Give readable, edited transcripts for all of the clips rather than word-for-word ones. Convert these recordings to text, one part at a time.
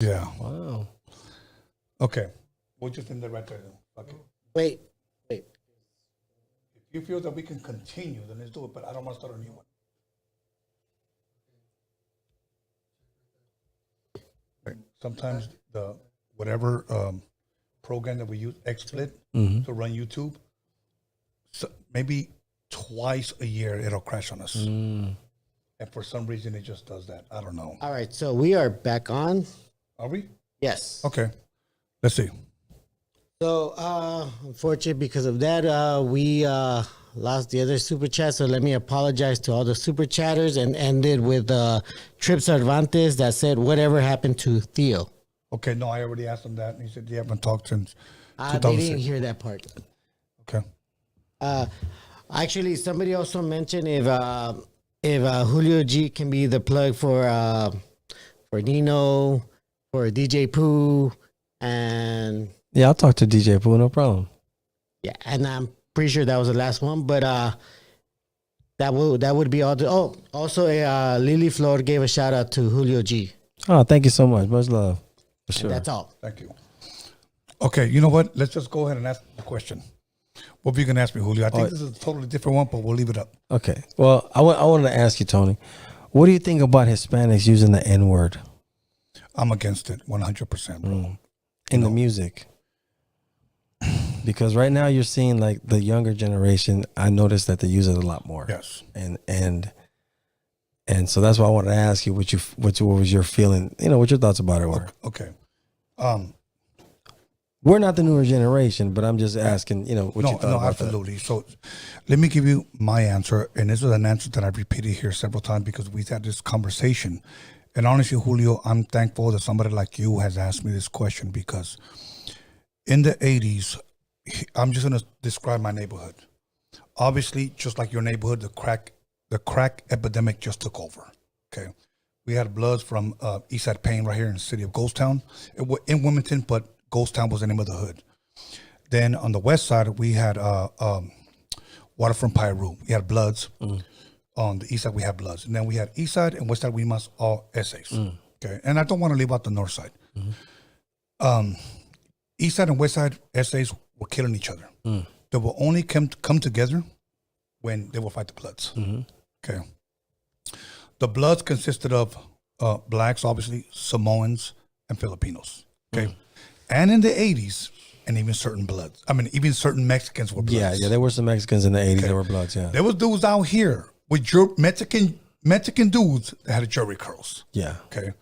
Yeah. Wow. Okay. We'll just end it right there. Okay. Wait. If you feel that we can continue, then let's do it. But I don't want to start a new one. Sometimes the whatever program that we use, XSplit, to run YouTube, so maybe twice a year it'll crash on us. And for some reason it just does that. I don't know. All right, so we are back on. Are we? Yes. Okay. Let's see. So, unfortunately, because of that, we lost the other super chat. So let me apologize to all the super chatters and ended with Trip Cervantes that said, "Whatever happened to Theo?" Okay, no, I already asked him that, and he said they haven't talked since They 2006. didn't hear that part. Okay. Actually, somebody also mentioned if Julio G can be the plug for Nino, for DJ Pooh, and Yeah, I'll talk to DJ Pooh, no problem. yeah, and I'm pretty sure that was the last one, but that would be all. Also, Lily Flor gave a shout out to Julio G. Oh, thank you so much. Much love. For sure. That's all. Thank you. Okay, you know what? Let's just go ahead and ask the question. What were you going to ask me, Julio? I think this is a totally different one, but we'll leave it up. Okay. Well, I wanted to ask you, Tony, what do you think about Hispanics using the N-word I'm against it 100%, bro. in the music? Because right now you're seeing like the younger generation, I noticed that they use it a lot more. Yes. And so that's why I wanted to ask you what was your feeling, what your thoughts about it were. Okay. We're not the newer generation, but I'm just asking, what you thought about absolutely. So let me give you my answer. And this is an answer that I've repeated here several times because we've had this conversation. And honestly, Julio, I'm thankful that somebody like you has asked me this question because in the 80s, I'm just going to describe my neighborhood. Obviously, just like your neighborhood, the crack epidemic just took over. Okay. We had Bloods from Eastside Payne right here in the city of Ghostown, in Wilmington, but Ghostown was the name of the hood. Then on the west side, we had Waterfront Piru. We had Bloods. On the east side, we had Bloods. And then we had east side and west side, we must all essays. Okay. And I don't want to leave out the north side. East side and west side essays were killing each other. They will only come together when they will fight the Bloods. Okay. The Bloods consisted of blacks, obviously, Samoans, and Filipinos. Okay. And in the 80s, and even certain Bloods. I mean, even certain Mexicans were Bloods. Yeah, there were some Mexicans in the 80s that were Bloods, yeah. There was dudes out here with Mexican dudes that had jerry curls. Yeah. Okay.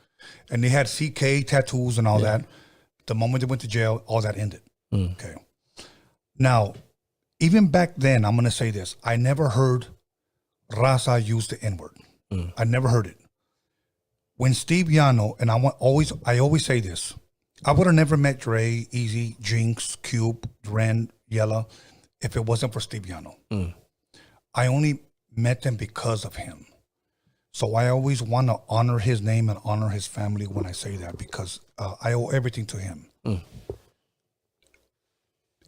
And they had CK tattoos and all that. The moment they went to jail, all that ended. Okay. Now, even back then, I'm going to say this. I never heard Raza use the N-word. I never heard it. When Steve Llano, and I always say this, I would have never met Dre, Easy, Jinx, Cube, Ren, Yella, if it wasn't for Steve Llano. I only met them because of him. So I always want to honor his name and honor his family when I say that because I owe everything to him.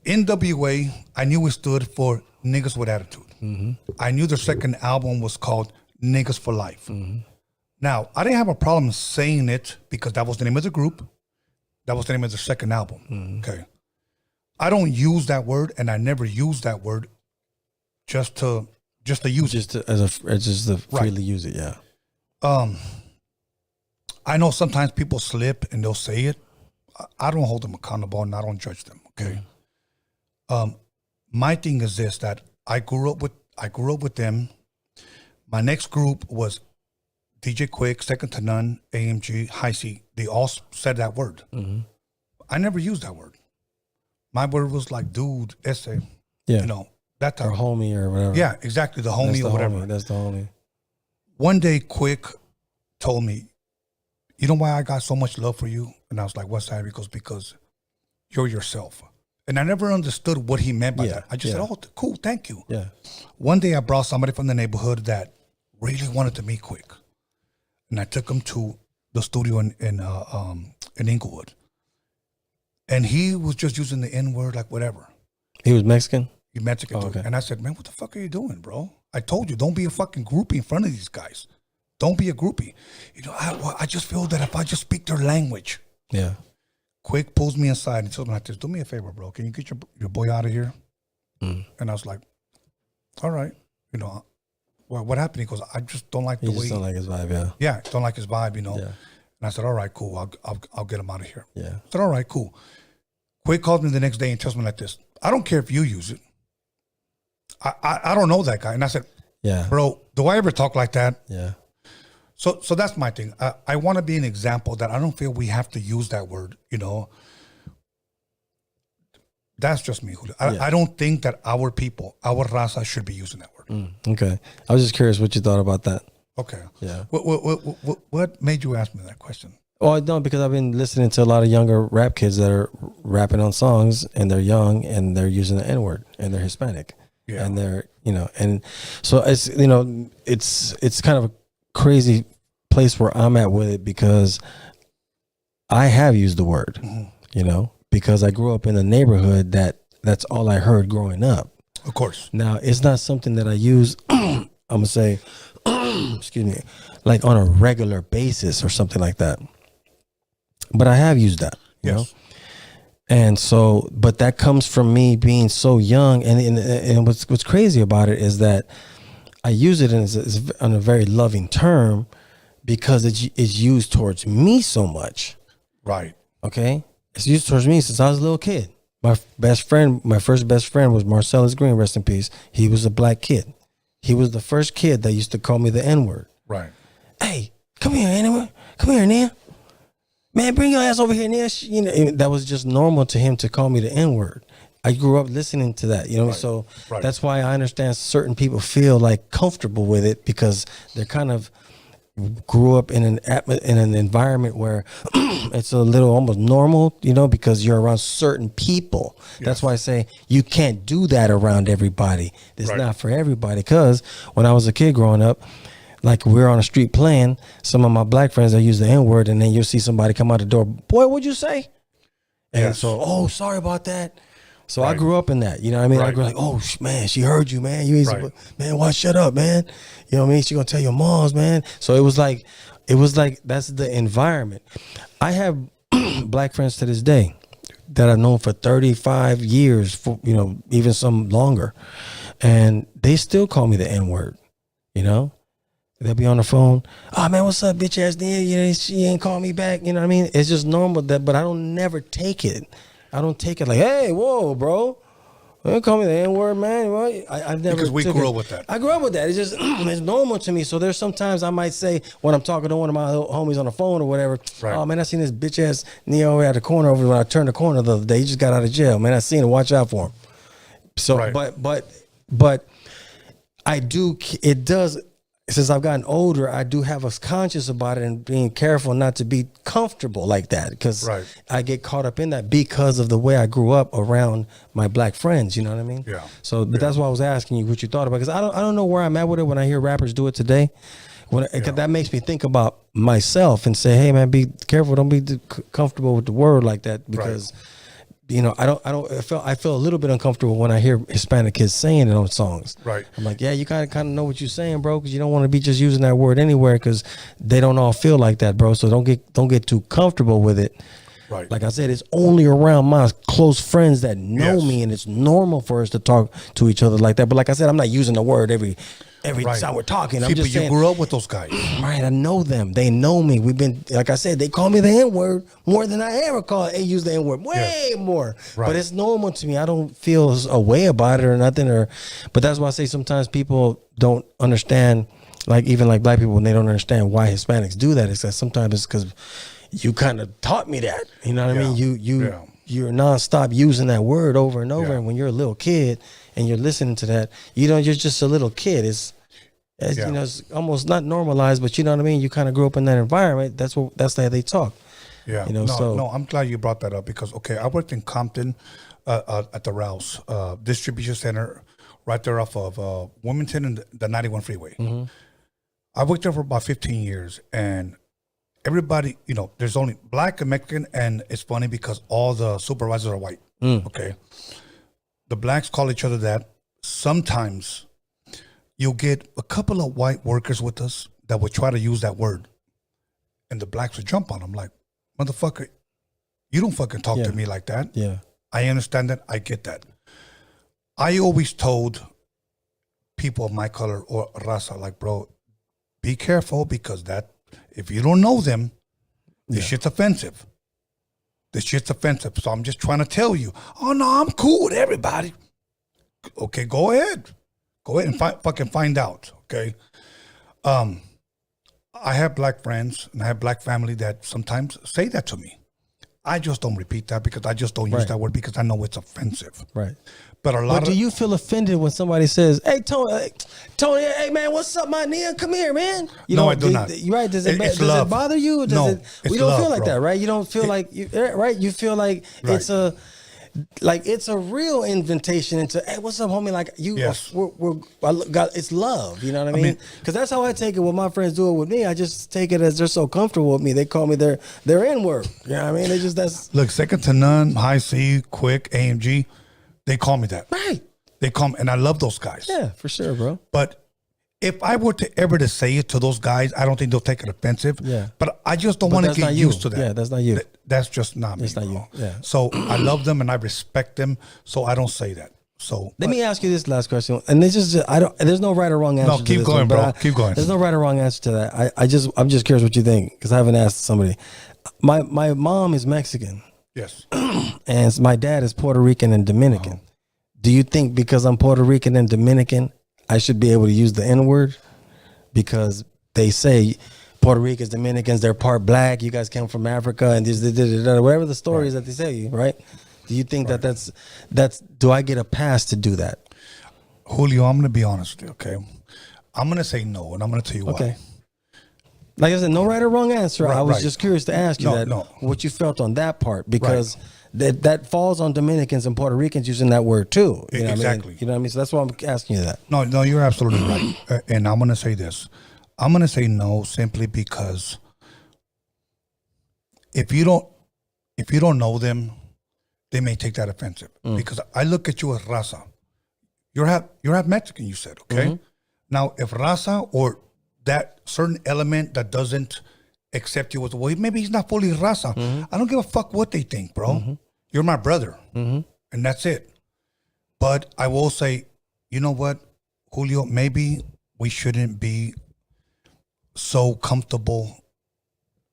NWA, I knew it stood for Niggas with Attitude. I knew their second album was called Niggas for Life. Now, I didn't have a problem saying it because that was the name of the group. That was the name of their second album. Okay. I don't use that word, and I never use that word just to use it. Just to freely use it, yeah. I know sometimes people slip and they'll say it. I don't hold them accountable and I don't judge them. Okay. My thing is this: that I grew up with them. My next group was DJ Quick, Second to None, AMG, High C. They all said that word. I never used that word. My word was like dude, essay. Yeah. That type or homie or whatever. Yeah, exactly. The homie or whatever. That's the homie. One day, Quick told me, "You know why I got so much love for you?" And I was like, "What's that?" He goes, "Because you're yourself." And I never understood what he meant by that. I just said, "Oh, cool, thank you." Yeah. One day, I brought somebody from the neighborhood that really wanted to meet Quick, and I took him to the studio in Inglewood, and he was just using the N-word like whatever. He was Mexican? He Mexican, dude. And I said, "Man, what the fuck are you doing, bro? I told you, don't be a fucking groupie in front of these guys. Don't be a groupie." I just feel that if I just speak their language, Yeah. Quick pulls me aside and tells me like this, do me a favor, bro. Can you get your boy out of here? And I was like, all right. You know, well, what happened? He goes, I just don't like the You way. just don't like his vibe, yeah. Yeah, don't like his vibe, you know. Yeah. And I said, all right, cool. I'll get him out of here. Yeah. I said, all right, cool. Quick calls me the next day and tells me like this, I don't care if you use it. I don't know that guy. And I said, Yeah. bro, do I ever talk like that? Yeah. So that's my thing. I want to be an example that I don't feel we have to use that word, you know. That's just me, Julio. I don't think that our people, our raza, should be using that word. Okay. I was just curious what you thought about that. Okay. Yeah. What made you ask me that question? Oh, I don't, because I've been listening to a lot of younger rap kids that are rapping on songs, and they're young and they're using the N-word and they're Hispanic. Yeah. And they're, you know, and so it's, you know, it's kind of a crazy place where I'm at with it, because I have used the word, you know, because I grew up in a neighborhood that's all I heard growing up. Of course. Now, it's not something that I use, I'm going to say, excuse me, like on a regular basis or something like that. But I have used that, you know? And so, but that comes from me being so young. And what's crazy about it is that I use it in a very loving term, because it's used towards me so much. Right. Okay. It's used towards me since I was a little kid. My first best friend was Marcellus Green, rest in peace. He was a black kid. He was the first kid that used to call me the N-word. Right. Hey, come here, N-word. Come here, Nia. Man, bring your ass over here, Nia. You know, that was just normal to him to call me the N-word. I grew up listening to that, you know, so that's why I understand certain people feel like comfortable with it, because they're kind of grew up in an environment where it's a little almost normal, you know, because you're around certain people. That's why I say you can't do that around everybody. It's not for everybody. Because when I was a kid growing up, like we were on the street playing, some of my black friends, they use the N-word, and then you'll see somebody come out the door, boy, what'd you say? And so, oh, sorry about that. So I grew up in that, you know what I mean? I grew like, oh, man, she heard you, man. You easy, man, why shut up, man? You know what I mean? She gonna tell your moms, man. So it was like, that's the environment. I have black friends to this day that I've known for 35 years, for, you know, even some longer. And they still call me the N-word, you know? They'll be on the phone. Oh, man, what's up, bitch ass nigga? You know, she ain't call me back. You know what I mean? It's just normal, but I don't never take it. I don't take it like, hey, whoa, bro. Don't call me the N-word, man. I've never, because we grew up with that. I grew up with that. It's just, it's normal to me. So there's sometimes I might say when I'm talking to one of my homies on the phone or whatever, oh, man, I seen this bitch ass Neo at the corner over when I turned the corner the other day. He just got out of jail. Man, I seen him. Watch out for him. So, but I do, it does, since I've gotten older, I do have a conscious about it and being careful not to be comfortable like that, because I get caught up in that because of the way I grew up around my black friends. You know what I mean? Yeah. So, but that's why I was asking you what you thought about, because I don't know where I'm at with it when I hear rappers do it today. That makes me think about myself and say, hey man, be careful, don't be comfortable with the word like that, because. You know, I feel a little bit uncomfortable when I hear Hispanic kids saying it on songs. Right. I'm like, yeah, you kind of know what you're saying, bro, because you don't want to be just using that word anywhere, because they don't all feel like that, bro. So don't get too comfortable with it. Right. Like I said, it's only around my close friends that know me, and it's normal for us to talk to each other like that. But like I said, I'm not using the word every time we're talking. I'm just saying, you grew up with those guys. Right, I know them. They know me. We've been, like I said, they call me the N-word more than I ever use the N-word. Way more. Right. But it's normal to me. I don't feel a way about it or nothing. But that's why I say sometimes people don't understand, like even like black people, when they don't understand why Hispanics do that. It's that sometimes it's because you kind of taught me that. You know what I mean? You're nonstop using that word over and over. And when you're a little kid and you're listening to that, you're just a little kid. It's you know, it's almost not normalized, but you know what I mean? You kind of grew up in that environment. That's the way they talk. Yeah. You know, no, I'm glad you brought that up, because I worked in Compton at the Rouse distribution center right there off of Wilmington and the 91 freeway. Mm-hmm. I worked there for about 15 years, and everybody, you know, there's only black and Mexican, and it's funny because all the supervisors are white. Okay. The blacks call each other that. Sometimes you'll get a couple of white workers with us that would try to use that word, and the blacks would jump on them like, motherfucker, You don't fucking talk to me like that. Yeah. I understand that. I get that. I always told people of my color or raza, like, bro, be careful because that if you don't know them, this shit's offensive. This shit's offensive. So I'm just trying to tell you, oh no, I'm cool with everybody. Okay, go ahead. Go ahead and fucking find out. Okay. I have black friends and I have black family that sometimes say that to me. I just don't repeat that because I just don't use that word because I know it's offensive. Right. But a lot do you feel offended when somebody says, "Hey Tony, hey man, what's up, my nigga? Come here, man." No, I do not. Right? Does it bother you? We don't feel like that, right? You don't feel like right? You feel like it's a real invitation into, hey, what's up, homie? Like it's love. You know what I mean? Because that's how I take it when my friends do it with me. I just take it as they're so comfortable with me. They call me their N-word. You know what I mean? They just look, second to none, high C, quick, AMG. They call me that. Right. They call me, and I love those guys. Yeah, for sure, bro. But if I were to ever to say it to those guys, I don't think they'll take it offensive. Yeah. But I just don't want to get used to that. Yeah, that's not you. That's just not me. That's not you. Yeah. So I love them and I respect them. So I don't say that. So let me ask you this last question, and this is there's no right or wrong answer. No, keep going, bro. Keep going. There's no right or wrong answer to that. I'm just curious what you think because I haven't asked somebody. My mom is Mexican. Yes. And my dad is Puerto Rican and Dominican. Do you think because I'm Puerto Rican and Dominican, I should be able to use the N-word? Because they say Puerto Ricans, Dominicans, they're part black. You guys came from Africa and whatever the story is that they say you, right? Do you think that's do I get a pass to do that? Julio, I'm going to be honest with you, okay? I'm going to say no, and I'm going to tell you why. Okay. Like I said, no right or wrong answer. Right, I was just curious to ask you what you felt on that part because that falls on Dominicans and Puerto Ricans using that word too. You know exactly. What I mean? You know what I mean? So that's why I'm asking you that. No, you're absolutely right. And I'm going to say this. I'm going to say no simply because if you don't know them, they may take that offensive. Because I look at you as raza. You're half Mexican, you said, okay? Now, if raza or that certain element that doesn't accept you as well, maybe he's not fully raza. I don't give a fuck what they think, bro. You're my brother, and that's it. But I will say, you know what, Julio, maybe we shouldn't be so comfortable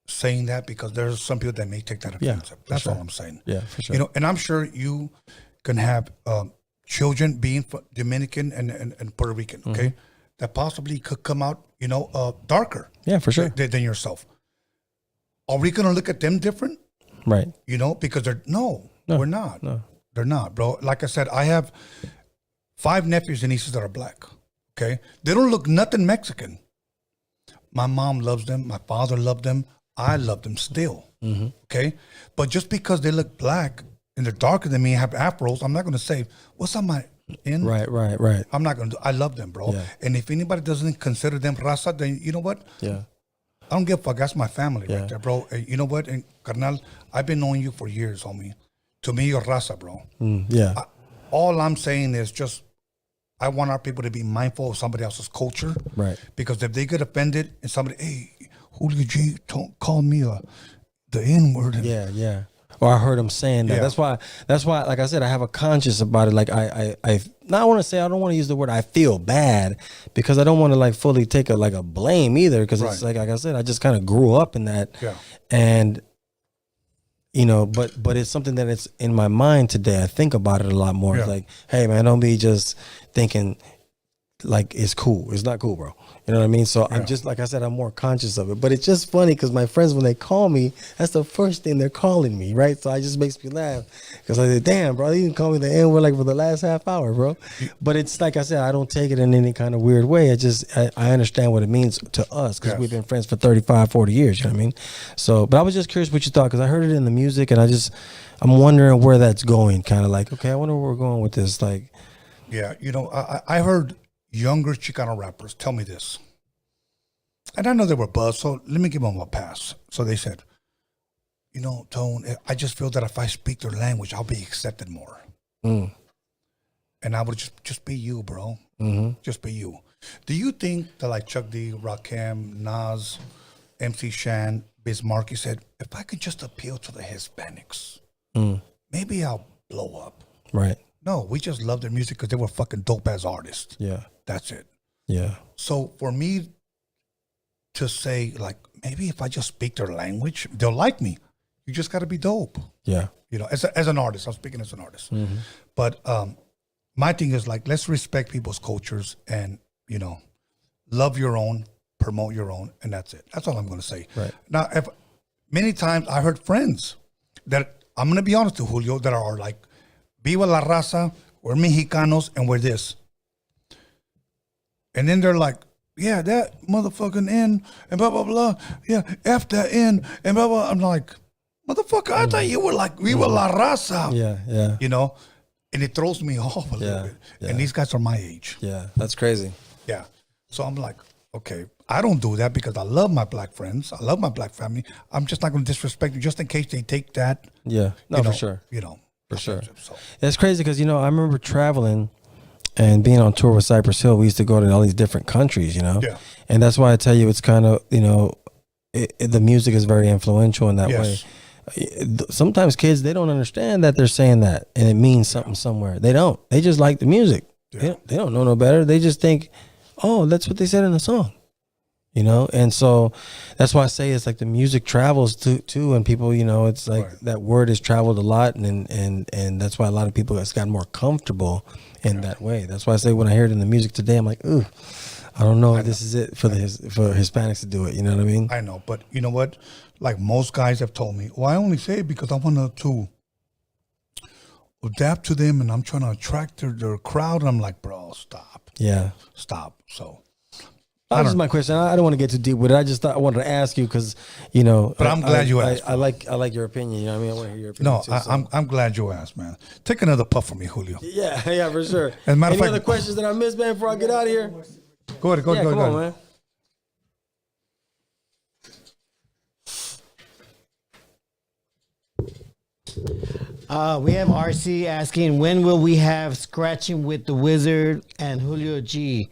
saying that because there's some people that may take that offensive. That's all I'm saying. Yeah, for sure. You know, and I'm sure you can have children being Dominican and Puerto Rican, okay, that possibly could come out, you know, darker. Yeah, for sure. Than yourself. Are we going to look at them different? Right. You know, because we're not. No. They're not, bro. Like I said, I have 5 nephews and nieces that are black, okay? They don't look nothing Mexican. My mom loves them. My father loved them. I love them still, okay? But just because they look black and they're darker than me and have afros, I'm not going to say, what's on my end? Right. I'm not going to I love them, bro. Yeah. And if anybody doesn't consider them raza, then you know what? Yeah. I don't give a fuck. That's my family right there, bro. You know what? And carnal, I've been knowing you for years, homie. To me, you're raza, bro. All I'm saying is just, I want our people to be mindful of somebody else's culture. Right. Because if they get offended and somebody, hey, Julio G, don't call me the N-word. Yeah. Or I heard him saying that. Yeah. That's why, like I said, I have a conscience about it. Like I want to say, I don't want to use the word I feel bad because I don't want to like fully take a blame either. Because it's like I said, I just kind of grew up in that. Yeah. And, you know, but it's something that it's in my mind today. I think about it a lot more. Yeah. It's like, hey man, don't be just thinking like it's cool. It's not cool, bro. You know what I mean? So I'm just, like I said, I'm more conscious of it. But it's just funny because my friends, when they call me, that's the first thing they're calling me, right? So it just makes me laugh because I say, damn, bro, you didn't call me the N-word like for the last half hour, bro. But it's like I said, I don't take it in any kind of weird way. I understand what it means to us because we've been friends for 35, 40 years, you know what I mean? So, but I was just curious what you thought because I heard it in the music and I'm wondering where that's going, kind of like, okay, I wonder where we're going with this. Like, yeah, you know, I heard younger Chicano rappers tell me this. And I know they were buzzed, so let me give them a pass. So they said, you know, Tone, I just feel that if I speak their language, I'll be accepted more. And I would just be you, bro. Just be you. Do you think that like Chuck D, Rakim, Nas, MC Shan, Bismarck, he said, if I could just appeal to the Hispanics, maybe I'll blow up. Right. No, we just love their music because they were fucking dope as artists. Yeah. That's it. Yeah. So for me to say, like, maybe if I just speak their language, they'll like me. You just got to be dope. Yeah. You know, as an artist, I'm speaking as an artist. But my thing is, like, let's respect people's cultures and, you know, love your own, promote your own, and that's it. That's all I'm going to say. Right. Now, if many times I heard friends that, I'm going to be honest to Julio, that are like, Viva la raza, we're Mexicanos, and we're this. And then they're like, yeah, that motherfucking N, and blah, blah, blah. Yeah, F that N, and blah, blah. I'm like, motherfucker, I thought you were like, Viva la raza. Yeah. Yeah. You know? And it throws me off a little bit. Yeah. And these guys are my age. Yeah. That's crazy. Yeah. So I'm like, okay, I don't do that because I love my black friends. I love my black family. I'm just not going to disrespect you just in case they take that. Yeah. No, you know, for sure. You know. For sure. So. It's crazy because, you know, I remember traveling and being on tour with Cypress Hill. We used to go to all these different countries, you know? Yeah. And that's why I tell you it's kind of, you know, the music is very influential in that way. Sometimes kids, they don't understand that they're saying that and it means something somewhere. They don't. They just like the music. Yeah. They don't know no better. They just think, oh, that's what they said in the song. You know, and so that's why I say it's like the music travels too, and people, you know, it's like that word has traveled a lot, and that's why a lot of people has gotten more comfortable in that way. That's why I say when I hear it in the music today, I'm like, ooh, I don't know if this is it for for Hispanics to do it. You know what I mean? I know, but you know what? Like most guys have told me, well, I only say it because I want to adapt to them, and I'm trying to attract their crowd. And I'm like, bro, stop. Yeah, stop. So. That was my question. I don't want to get too deep with it. I just thought I wanted to ask you because, you know. But I'm glad you asked. I like your opinion. You know what I mean? I want to hear your opinion. No, too, so. I'm glad you asked, man. Take another puff from me, Julio. Yeah, for sure. As a matter Any of fact, other questions that I missed, man, before I get out of here? Go ahead, go ahead. Come on, man. We have RC asking, when will we have Scratching with the Wizard and Julio G?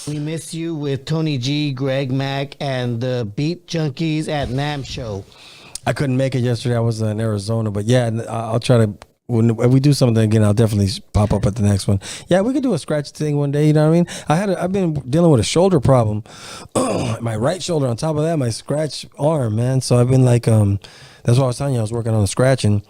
We miss you with Tony G, Greg Mack, and the Beat Junkies at NAMM show. I couldn't make it yesterday. I was in Arizona, but yeah, I'll try to. When we do something again, I'll definitely pop up at the next one. Yeah, we could do a scratch thing one day. You know what I mean? I've been dealing with a shoulder problem. My right shoulder. On top of that, my scratch arm, man. So I've been like, that's why I was telling you I was working on the scratching.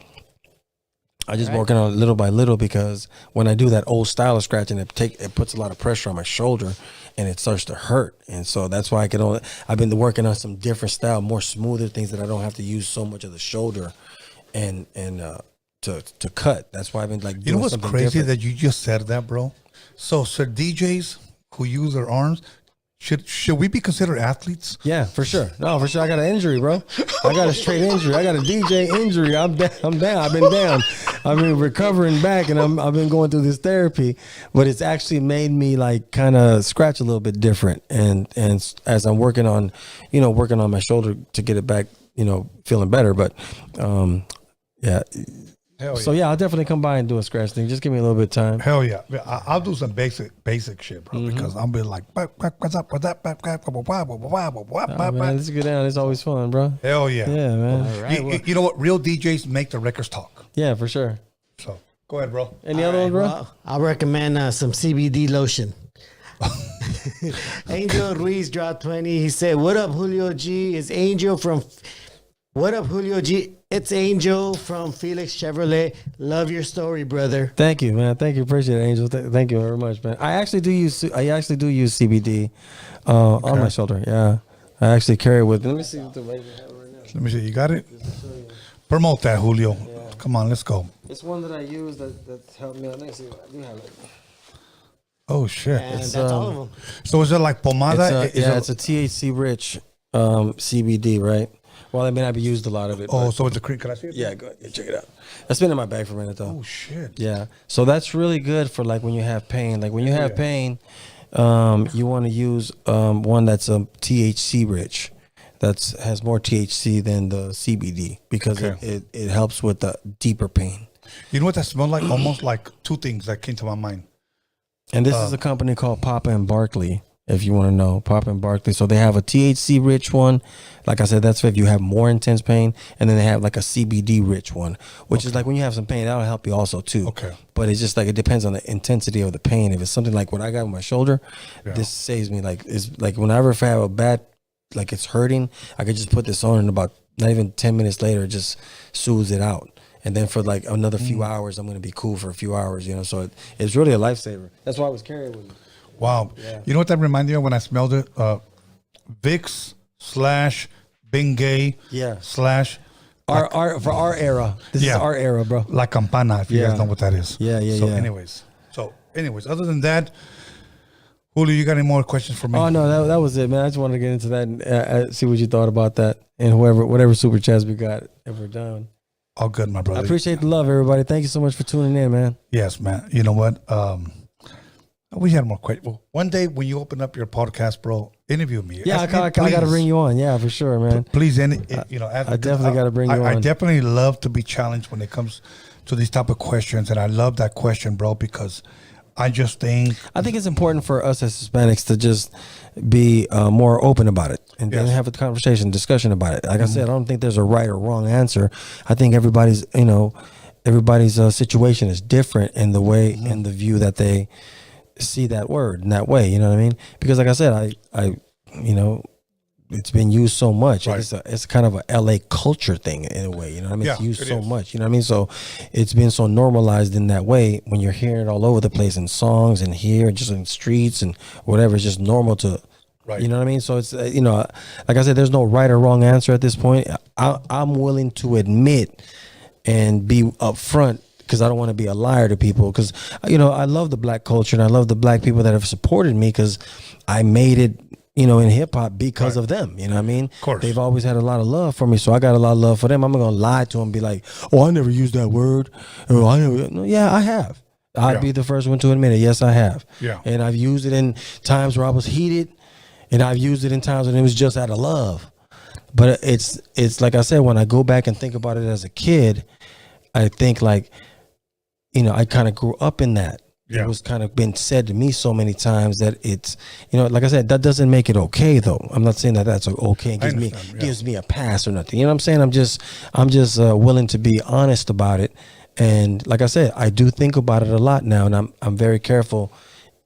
I just working on it little by little because when I do that old style of scratching, it puts a lot of pressure on my shoulder and it starts to hurt. And so that's why I've been working on some different style, more smoother things that I don't have to use so much of the shoulder and to cut. That's why I've been like doing, you know what's something crazy different. that you just said that, bro? So DJs who use their arms, should we be considered athletes? Yeah, for sure. No, for sure. I got an injury, bro. I got a straight injury. I got a DJ injury. I'm down. I've been down. I've been recovering back, and I've been going through this therapy. But it's actually made me like kind of scratch a little bit different. And as I'm working on my shoulder to get it back, feeling better. But yeah. Hell yeah. So yeah, I'll definitely come by and do a scratch thing. Just give me a little bit of time. Hell yeah. I'll do some basic shit, bro, because I'll be like, what's up? Oh, man, let's get down. It's always fun, bro. Hell yeah. Yeah, man. All right, You know what? Real DJs make the records talk. Yeah, for sure. So go ahead, bro. Any other ones, bro? Well, I'll recommend some CBD lotion. Angel Ruiz dropped 20. He said, what up, Julio G? It's Angel from... What up, Julio G? It's Angel from Felix Chevrolet. Love your story, brother. Thank you, man. Thank you. Appreciate it, Angel. Thank you very much, man. I actually do use CBD on my shoulder. Yeah, I actually carry it with me. Let me see what the right have right now. Let me see. You got it? Promote that, Julio. Yeah. Come on, let's go. It's one that I use that helped me out. Let me see. I do have it. Oh shit. And It's, that's all of them. So is it like pomada? It's a THC rich CBD, right? Well, I mean, I've used a lot of it. Oh, but so it's a cream. Can I see it? yeah, go ahead. Check it out. That's been in my bag for a minute, though. Oh shit. Yeah. So that's really good for like when you have pain. Like when you have pain, you want to use one that's THC rich, has more THC than the CBD because it helps with the deeper pain. You know what that smells like? Almost like two things that came to my mind. And this is a company called Papa and Barkley. if you want to know. Pop and Barkley. So they have a THC rich one. Like I said, that's if you have more intense pain. And then they have like a CBD rich one, which is like when you have some pain, that'll help you also too. Okay. But it's just like it depends on the intensity of the pain. If it's something like what I got with my shoulder, this saves me. Like it's like whenever if I have a bad, like it's hurting, I could just put this on and about not even 10 minutes later, it just soothes it out. And then for like another few hours, I'm going to be cool for a few hours, you know. So it's really a lifesaver. That's why I was carrying it with me. Wow. Yeah. You know what that reminded me of when I smelled it? Vicks / Bengay / our for our era. This is our era, bro. La Campana, if you guys know what that is. Yeah. So anyways, other than that, Julio, you got any more questions for me? Oh no, that was it, man. I just wanted to get into that and see what you thought about that, and whatever super chats we got, if we're done. All good, my brother. I appreciate the love, everybody. Thank you so much for tuning in, man. Yes, man. You know what? We had more questions. Well, one day when you open up your podcast, bro, interview me. Yeah, I got to bring you on. Yeah, for sure, man. Please, I definitely got to bring you on. I definitely love to be challenged when it comes to these type of questions, and I love that question, bro, because I think it's important for us as Hispanics to just be more open about it and then have a discussion about it. Like I said, I don't think there's a right or wrong answer. I think everybody's situation is different in the way and the view that they see that word in that way. You know what I mean? Because like I said, I it's been used so much. Right. It's kind of a LA culture thing in a way, you know what I mean? It's used so much, you know what I mean? So it's been so normalized in that way when you're hearing it all over the place in songs and here, just in streets and whatever. It's just normal to, you know what I mean? So it's, like I said, there's no right or wrong answer at this point. I'm willing to admit and be upfront because I don't want to be a liar to people because, I love the black culture and I love the black people that have supported me because I made it, in hip hop because of them, you know what I mean? Of course. They've always had a lot of love for me, so I got a lot of love for them. I'm not gonna lie to them and be like, oh, I never used that word. Oh, I never. No, yeah, I have. I'd be the first one to admit it. Yes, I have. Yeah. And I've used it in times where I was heated, and I've used it in times when it was just out of love. But it's like I said, when I go back and think about it as a kid, I think like, I kind of grew up in that. It was kind of been said to me so many times that it's, like I said, that doesn't make it okay though. I'm not saying that that's okay. It gives me a pass or nothing. You know what I'm saying? I'm just willing to be honest about it. And like I said, I do think about it a lot now, and I'm very careful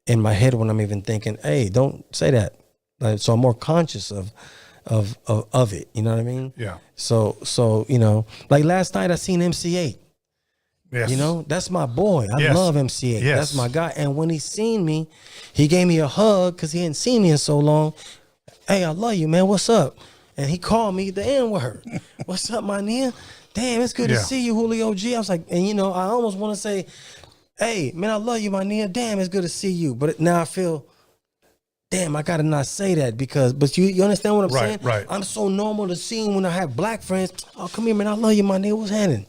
in my head when I'm even thinking, hey, don't say that. So I'm more conscious of it. You know what I mean? Yeah. So like last night I seen MC8. Yes. That's my boy. I love MC8. Yes. That's my guy. And when he seen me, he gave me a hug because he hadn't seen me in so long. Hey, I love you, man. What's up? And he called me the N-word. What's up, my nigga? Damn, it's good to see you, Julio G. I was like, and I almost want to say, hey, man, I love you, my nigga. Damn, it's good to see you. But now I feel, damn, I gotta not say that but you understand what I'm saying? Right. I'm so normal to see when I have black friends. Oh, come here, man. I love you, my nigga. What's happening?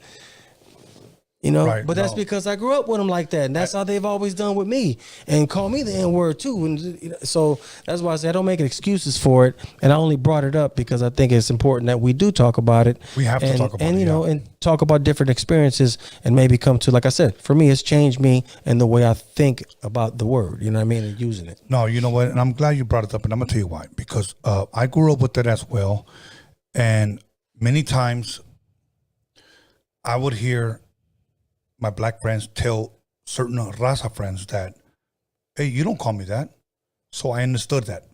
But that's because I grew up with them like that, and that's how they've always done with me, and call me the N-word too. And so that's why I say I don't make excuses for it, and I only brought it up because I think it's important that we do talk about it. We have to talk about it, and talk about different experiences, and maybe come to, like I said, for me, it's changed me and the way I think about the word. You know what I mean, and using it. No, you know what, and I'm glad you brought it up, and I'm gonna tell you why. Because I grew up with it as well, and many times I would hear my black friends tell certain raza friends that, hey, you don't call me that. So I understood that.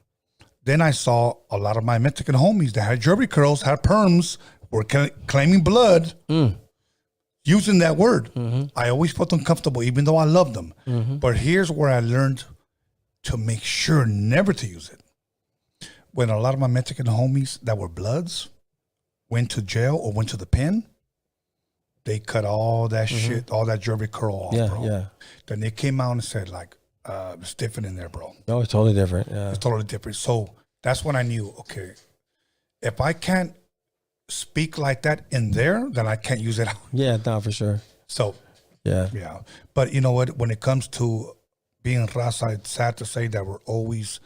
Then I saw a lot of my Mexican homies that had jerry curls, had perms, were claiming blood, using that word. I always felt uncomfortable, even though I loved them. But here's where I learned to make sure never to use it. When a lot of my Mexican homies that were bloods went to jail or went to the pen, they cut all that shit, all that jerry curl off, bro. Yeah. Then they came out and said, like, it's different in there, bro. No, it's totally different. Yeah. It's totally different. So that's when I knew, okay, if I can't speak like that in there, then I can't use it out. Yeah, no, for sure. So, yeah. But you know what? When it comes to being raza, it's sad to say that we're always,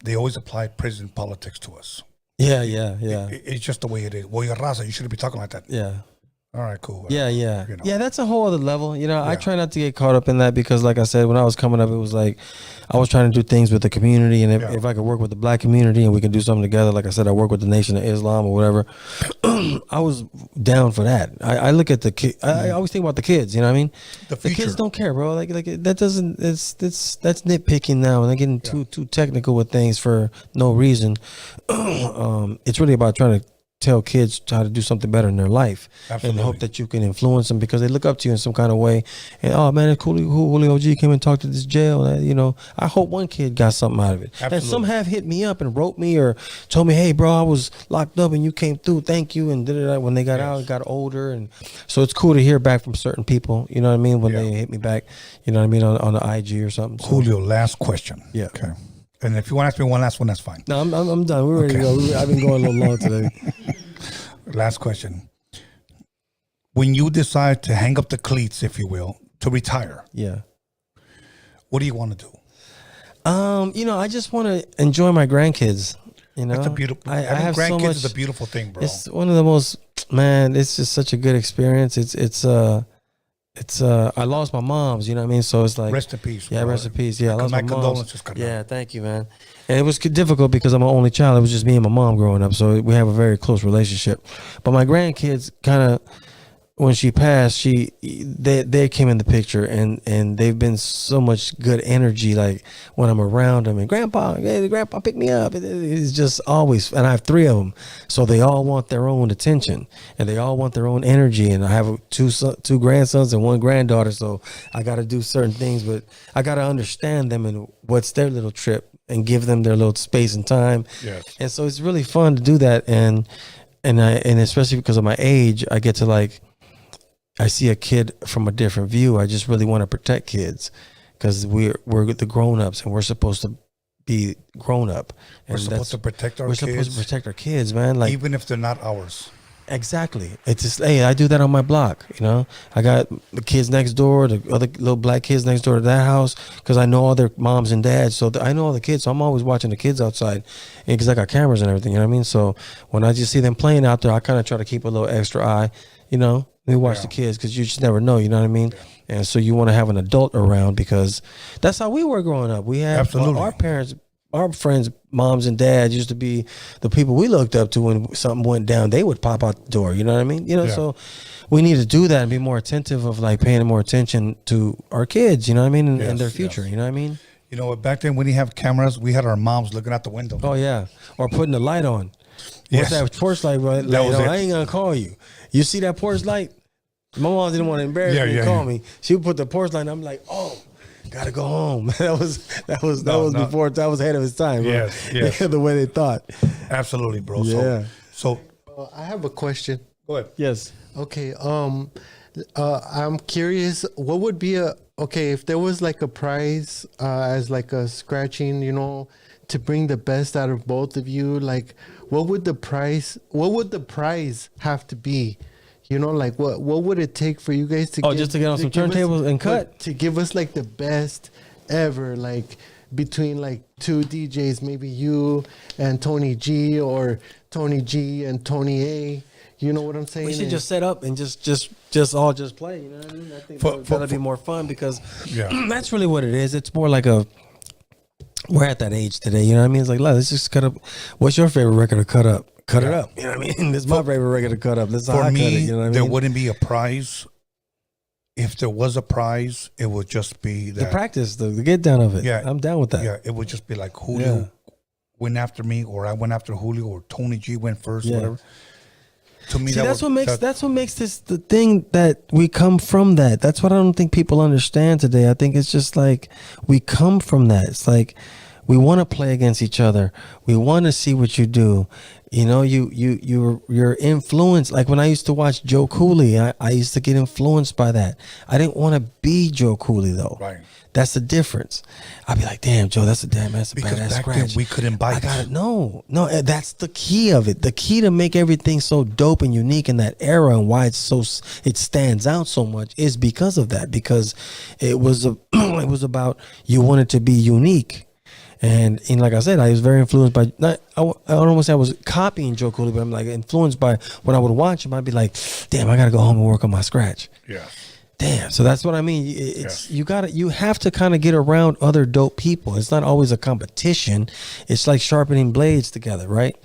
they always apply prison politics to us. Yeah. It's just the way it is. Well, you're raza, you shouldn't be talking like that. Yeah. All right, cool. Yeah, yeah. You know. Yeah, that's a whole other level. You know, I Yeah. try not to get caught up in that because, like I said, when I was coming up, it was like I was trying to do things with the community. And if I could work with the black community and we can do something together, like I said, I work with the Nation of Islam or whatever, I was down for that. I look at the kid. I always think about the kids. You know what I mean? The kids future. don't care, bro. Like that doesn't. That's nitpicking now, and they're getting too technical with things for no reason. It's really about trying to tell kids how to do something better in their life. Absolutely. And hope that you can influence them because they look up to you in some kind of way. And oh man, Julio G came and talked to this jail. You know, I hope one kid got something out of it. Absolutely. And some have hit me up and wrote me or told me, hey bro, I was locked up and you came through. Thank you. And did it when they got out, got older. And so it's cool to hear back from certain people. You know what I mean? When they hit me back, you know what I mean, on the IG or something. So, Julio, last question. Yeah. Okay. And if you want to ask me one last one, that's fine. no, I'm done. We're ready to go. I've been going a little long today. Last question. When you decide to hang up the cleats, if you will, to retire, Yeah. what do you want to do? You know, I just want to enjoy my grandkids. You know, That's a beautiful. I Having have grandkids so much. is a beautiful thing, bro. It's one of the most, man. It's just such a good experience. It's I lost my mom's. You know what I mean? So it's like Rest in peace. Yeah, bro. rest in peace. Yeah, I lost My my condolences, mom's. Carnal. Yeah, thank you, man. And it was difficult because I'm an only child. It was just me and my mom growing up, so we have a very close relationship. But my grandkids kind of, when she passed, they came in the picture, and they've been so much good energy. Like when I'm around them, and Grandpa pick me up. It's just always, and I have 3 of them, so they all want their own attention, and they all want their own energy. And I have two grandsons and 1 granddaughter, so I got to do certain things, but I got to understand them and what's their little trip, and give them their little space and time. Yes. And so it's really fun to do that, and especially because of my age, I get to I see a kid from a different view. I just really want to protect kids because we're the grown-ups and we're supposed to be grown up. And We're supposed to protect our kids. We're supposed to protect our kids, man. Like even if they're not ours. exactly. It's just, hey, I do that on my block. You know, I got the kids next door, the other little black kids next door to that house, because I know all their moms and dads. So I know all the kids. So I'm always watching the kids outside, because I got cameras and everything. You know what I mean? So when I just see them playing out there, I kind of try to keep a little extra eye. You know, we watch the kids because you just never know. You know what I mean? Yeah. And so you want to have an adult around because that's how we were growing up. We had our parents. Our friends' moms and dads used to be the people we looked up to when something went down. They would pop out the door. You know what I mean? You know, so we need to do that and be more attentive of paying more attention to our kids. You know what I mean? And their future. You know what I mean? You know, back then when you have cameras, we had our moms looking out the window. Oh yeah, or putting the light on. Yes. What's that porch light? Right? I ain't gonna call you. You see that porch light? My mom didn't want to embarrass me and call me. She would put the porch light, and I'm like, oh. Gotta go home. That was before. That was ahead of his time. Bro. Yes. The way they thought. Absolutely, bro. Yeah. So I have a question. go ahead. Yes. Okay. I'm curious. What would be if there was like a prize as like a scratching, you know, to bring the best out of both of you? Like, what would the prize have to be? You know, like what would it take for you guys to just to get on some turntables and cut? To give us like the best ever, like between like 2 DJs, maybe you and Tony G, or Tony G and Tony A. You know what I'm saying? We should just set up and just all play. You know what I mean? I think that'd be more fun because that's really what it is. It's more like we're at that age today. You know what I mean? It's like, let's just cut up. What's your favorite record to cut up? Cut it up. You know what I mean? This is my favorite record to cut up. This is how I cut it. You know what I mean? There wouldn't be a prize. If there was a prize, it would just be the practice, the get down of it. Yeah. I'm down with that. Yeah, it would just be like Julio went after me, or I went after Julio, or Tony G went first, or whatever. To me, that's what makes this the thing that we come from. That's what I don't think people understand today. I think it's just like we come from that. It's like we want to play against each other. We want to see what you do. You know, you're influenced. Like when I used to watch Joe Cooley, I used to get influenced by that. I didn't want to be Joe Cooley though. Right. That's the difference. I'd be like, damn, Joe, that's a badass back scratch. then we couldn't bite. No, that's the key of it. The key to make everything so dope and unique in that era and why it stands out so much is because of that. Because it was about you wanted to be unique. And like I said, I was very influenced by, I don't want to say I was copying Joe Cooley, but I'm like influenced by when I would watch him, I'd be like, damn, I got to go home and work on my scratch. Yeah. Damn. So that's what I mean. It's you have to kind of get around other dope people. It's not always a competition. It's like sharpening blades together, right?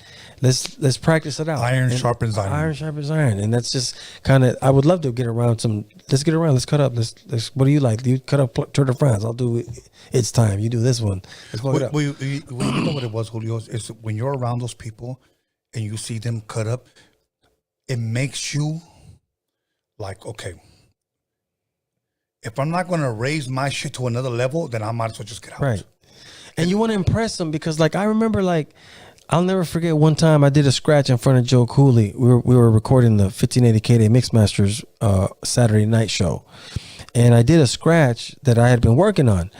Let's practice it out. Iron sharpens iron. Iron sharpens iron. And that's just kind of, I would love to get around let's get around. Let's cut up. Let's what do you like? You cut up Tour de France. I'll do It's Time. You do this one. Let's fuck it up. You know what it was, Julio? It's when you're around those people and you see them cut up, it makes you like, okay, if I'm not going to raise my shit to another level, then I might as well just get out. Right. And you want to impress them because, like, I remember, like, I'll never forget one time I did a scratch in front of Joe Cooley. We were recording the 1580 KD MIXMASTER's Saturday night show. And I did a scratch that I had been working on.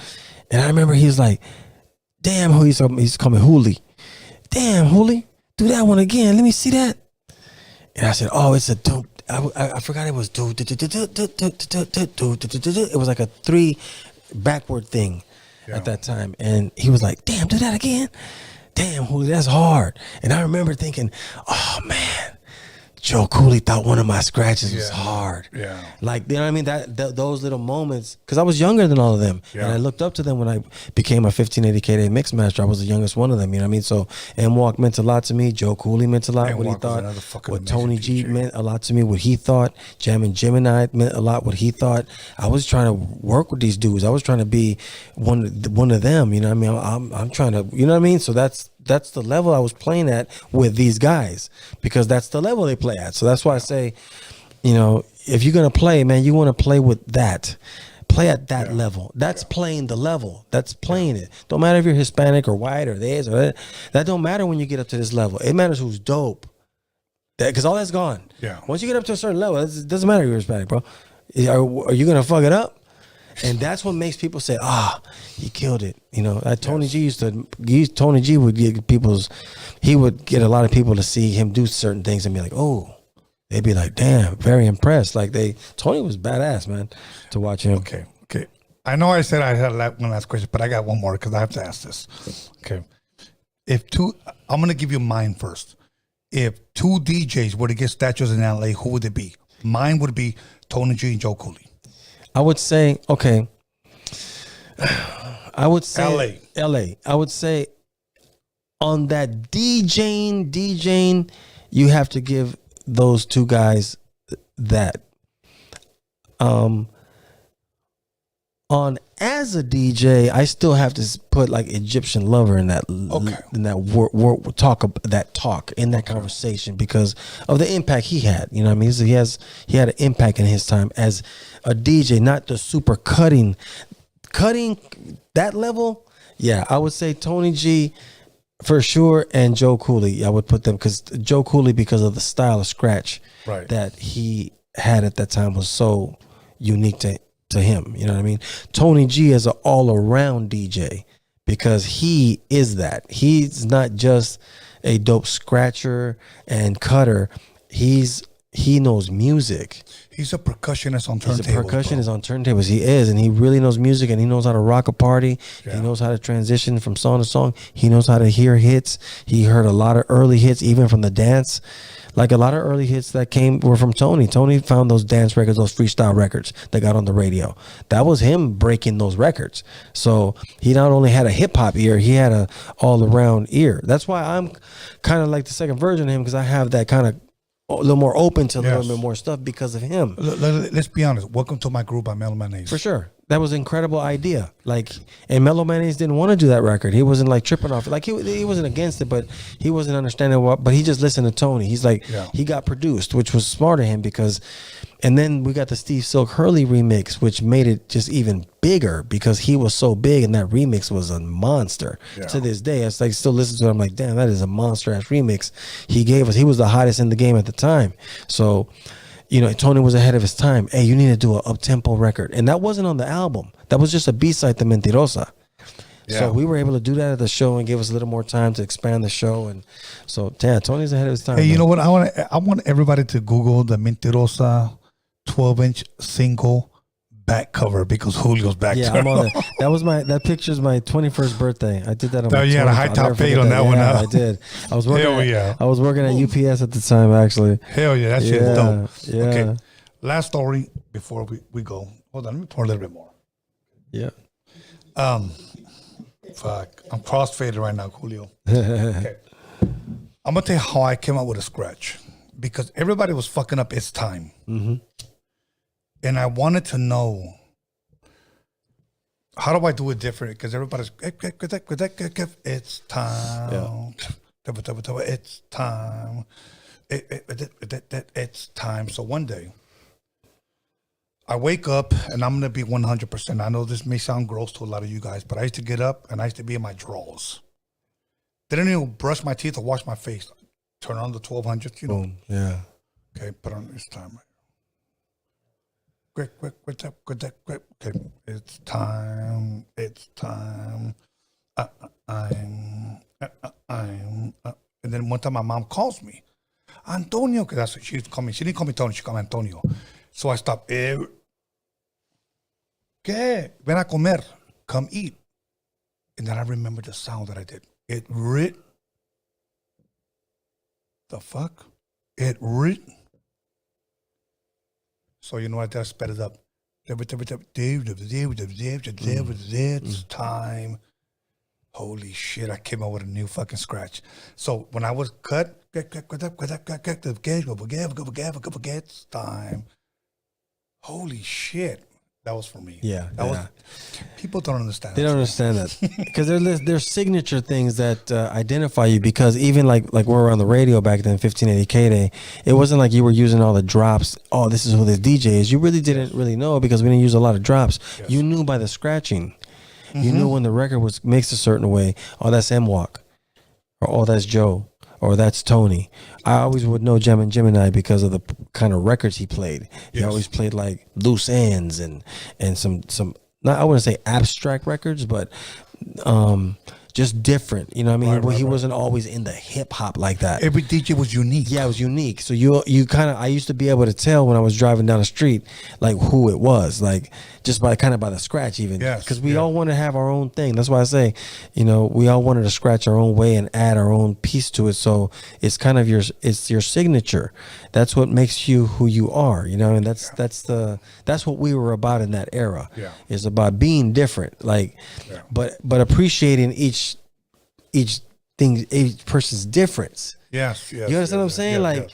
And I remember he was like, damn, he's calling me Julio. Damn, Julio, do that one again. Let me see that. And I said, oh, it's a dope. I forgot it was do. It was like a 3 backward thing at that time. And he was like, damn, do that again. Damn, Julio, that's hard. And I remember thinking, oh man, Joe Cooley thought one of my scratches was hard. Yeah. Like, you know what I mean? Those little moments, because I was younger than all of them. Yeah. And I looked up to them when I became a 1580 KD MIXMASTER. I was the youngest one of them, you know what I mean? So M-Walk meant a lot to me. Joe Cooley meant a lot, what he thought. What Tony G meant a lot to me, what he thought. Jammin' Gemini meant a lot, what he thought. I was trying to work with these dudes. I was trying to be one of them, you know what I mean? I'm trying to, you know what I mean? So that's the level I was playing at with these guys, because that's the level they play at. So that's why I say, you know, if you're going to play, man, you want to play with that. Play at that level. That's playing the level. That's playing it. Don't matter if you're Hispanic or white or this or that. That don't matter when you get up to this level. It matters who's dope. Because all that's gone. Yeah. Once you get up to a certain level, it doesn't matter if you're Hispanic, bro. Are you going to fuck it up? And that's what makes people say, he killed it. You know, Tony G would get he would get a lot of people to see him do certain things and be like, oh, they'd be like, damn, very impressed. Like Tony was badass, man, to watch him. Okay. I know I said I had one last question, but I got one more because I have to ask this. Okay. I'm going to give you mine first. If 2 DJs were to get statues in LA, who would it be? Mine would be Tony G and Joe Cooley. I would say, okay. I would say LA. I would say on that DJing, you have to give those 2 guys that. On as a DJ, I still have to put like Egyptian Lover in that talk in that conversation because of the impact he had. You know what I mean? He had an impact in his time as a DJ, not the super cutting that level. Yeah, I would say Tony G for sure and Joe Cooley. I would put them because Joe Cooley, because of the style of scratch that he had at that time, was so unique to him, you know what I mean? Tony G is an all-around DJ because he is that. He's not just a dope scratcher and cutter. He knows music. He's a percussionist on turntables. He's a percussionist on turntables. He is, and he really knows music, and he knows how to rock a party. Yeah. He knows how to transition from song to song. He knows how to hear hits. He heard a lot of early hits, even from the dance. Like a lot of early hits that were from Tony. Tony found those dance records, those freestyle records that got on the radio. That was him breaking those records. So he not only had a hip hop ear, he had a all around ear. That's why I'm kind of like the second version of him, because I have that kind of a little more open to a little bit more stuff because of him. Let's be honest. Welcome to my group by Mellow Mayonnaise. For sure. That was an incredible idea. And Mellow Mayonnaise didn't want to do that record. He wasn't like tripping off it. Like he wasn't against it, but he wasn't understanding but he just listened to Tony. He's like, he got produced, which was smart of him and then we got the Steve Silk Hurley remix, which made it just even bigger because he was so big and that remix was a monster. Yeah. To this day, I still listen to it. I'm like, damn, that is a monster ass remix he gave us. He was the hottest in the game at the time. So, you know, Tony was ahead of his time. Hey, you need to do an up-tempo record. And that wasn't on the album. That was just a B-side to Mentirosa. Yeah. So we were able to do that at the show and give us a little more time to expand the show. And so, yeah, Tony's ahead of his time. Hey, you know what? I want everybody to Google the Mentirosa 12-inch single back cover because Julio's back. Yeah, I'm on it. That picture's my 21st birthday. I did that on my You had a 20th. high I'll top never fade forget on that one, Yeah, huh? I did. I was working. Hell yeah. I was working at UPS at the time, actually. Hell yeah, that shit is dope. Yeah. Okay, last story before we go. Hold on, let me pour a little bit more. Yeah. Fuck, I'm crossfaded right now, Julio. Okay. I'm gonna tell you how I came up with a scratch because everybody was fucking up It's Time. Mm-hmm. And I wanted to know, how do I do it different? Because everybody's, it's time. It's time. It's time. So one day, I wake up and I'm going to be 100%. I know this may sound gross to a lot of you guys, but I used to get up and I used to be in my drawers. Didn't even brush my teeth or wash my face. Turn on the 1200, you know. Boom. Yeah. Okay, put on It's Time. Quick. Okay, it's time. It's time. And then one time my mom calls me, Antonio, because that's what she used to call me. She didn't call me Tony, she called me Antonio. So I stopped. ¿Qué? Ven a comer. Come eat. And then I remember the sound that I did. It writ. The fuck? It writ. So you know what? I sped it up. It's time. Holy shit! I came up with a new fucking scratch. So when I was cut, it's time. Holy shit! That was for me. Yeah. That was. People don't understand. They don't understand that because there's signature things that identify you. Because even like we're on the radio back then, 1580 K-Day, it wasn't like you were using all the drops. Oh, this is who this DJ is. You really didn't really know because we didn't use a lot of drops. Yes. You knew by the scratching. Mm-hmm. You knew when the record was mixed a certain way. Oh, that's M-Walk, or oh, that's Joe, or that's Tony. I always would know Gem and Gemini because of the kind of records he played. He Yes. always played like loose ends and some not, I wouldn't say abstract records, but just different. You know what I mean? He wasn't always in the hip hop like that. Every DJ was unique. Yeah, it was unique. So you kind of, I used to be able to tell when I was driving down the street like who it was, like just by the scratch even. Yes, because we all want to have our own thing. That's why I say, we all wanted to scratch our own way and add our own piece to it. So it's kind of your signature. That's what makes you who you are. And that's what we were about in that era. Yeah. It's about being different, like, but appreciating each thing, each person's difference. Yes. You understand what I'm saying?